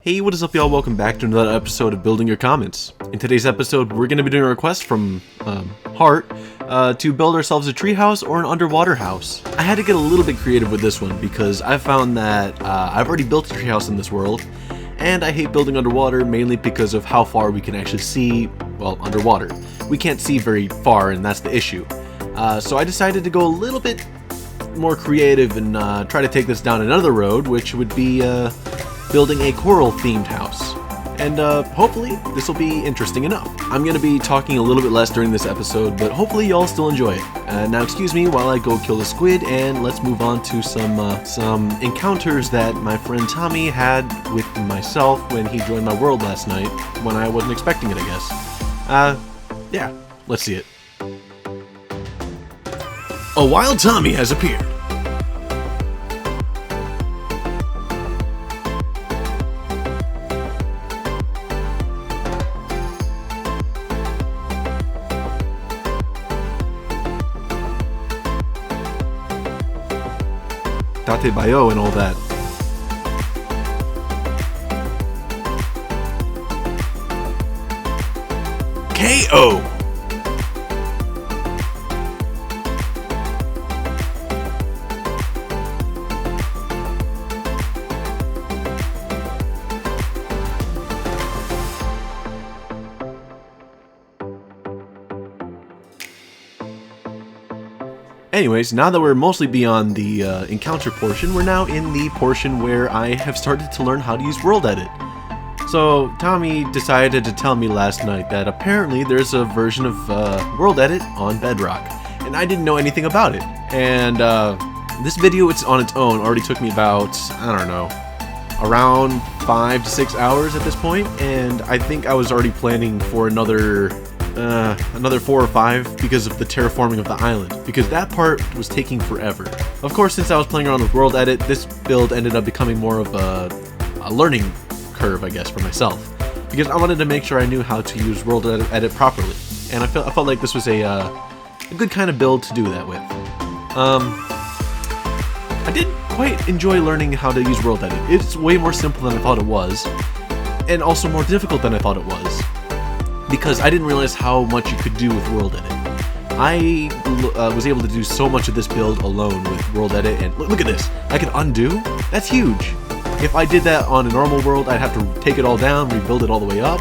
Hey, what is up y'all? Welcome back to another episode of Building Your Comments. In today's episode, we're going to be doing a request from Heart to build ourselves a treehouse or an underwater house. I had to get a little bit creative with this one because I found that I've already built a treehouse in this world, and I hate building underwater mainly because of how far we can actually see, well, underwater. We can't see very far, and that's the issue. So I decided to go a little bit more creative and try to take this down another road, which would be building a coral-themed house. And hopefully this will be interesting enough. I'm going to be talking a little bit less during this episode, but hopefully y'all still enjoy it. Now excuse me while I go kill the squid, and let's move on to some encounters that my friend Tommy had with myself when he joined my world last night, when I wasn't expecting it, I guess. Yeah, let's see it. A wild Tommy has appeared. Date Bayo and all that. KO! Anyways, now that we're mostly beyond the encounter portion, we're now in the portion where I have started to learn how to use World Edit. So, Tommy decided to tell me last night that apparently there's a version of World Edit on Bedrock, and I didn't know anything about it. And this video, it's on its own, already took me about, I don't know, around 5 to 6 hours at this point, and I think I was already planning for another 4 or 5 because of the terraforming of the island, because that part was taking forever. Of course, since I was playing around with World Edit, this build ended up becoming more of a learning curve, I guess, for myself, because I wanted to make sure I knew how to use World Edit properly, and I felt like this was a good kind of build to do that with. I did quite enjoy learning how to use World Edit. It's way more simple than I thought it was, and also more difficult than I thought it was, because I didn't realize how much you could do with World Edit. I was able to do so much of this build alone with World Edit, and look at this. I can undo? That's huge. If I did that on a normal world, I'd have to take it all down, rebuild it all the way up.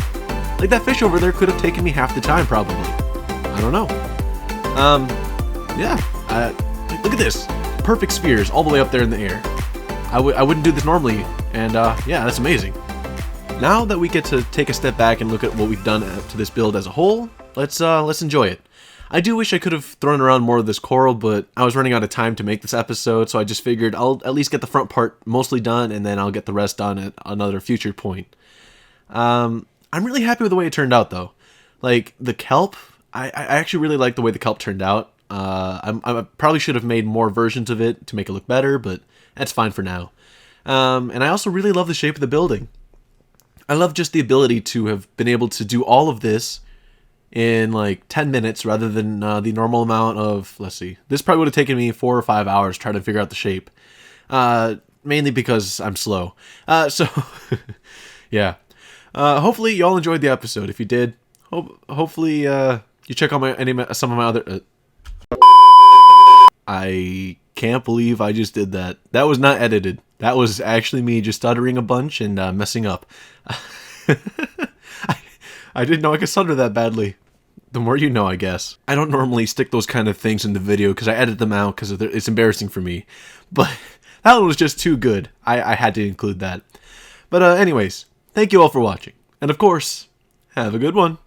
Like, that fish over there could have taken me half the time, probably. I don't know. Yeah. Look at this. Perfect spheres all the way up there in the air. I wouldn't do this normally, and yeah, that's amazing. Now that we get to take a step back and look at what we've done to this build as a whole, let's enjoy it. I do wish I could have thrown around more of this coral, but I was running out of time to make this episode, so I just figured I'll at least get the front part mostly done, and then I'll get the rest done at another future point. I'm really happy with the way it turned out, though. Like, the kelp, I actually really like the way the kelp turned out. I probably should have made more versions of it to make it look better, but that's fine for now. And I also really love the shape of the building. I love just the ability to have been able to do all of this in like 10 minutes rather than the normal amount of, let's see, this probably would have taken me 4 or 5 hours trying to figure out the shape. Mainly because I'm slow. So, yeah. Hopefully y'all enjoyed the episode. If you did, hopefully you check out some of my other... I can't believe I just did that. That was not edited. That was actually me just stuttering a bunch and messing up. I didn't know I could stutter that badly. The more you know, I guess. I don't normally stick those kind of things in the video because I edit them out because it's embarrassing for me. But that one was just too good. I had to include that. But anyways, thank you all for watching. And of course, have a good one.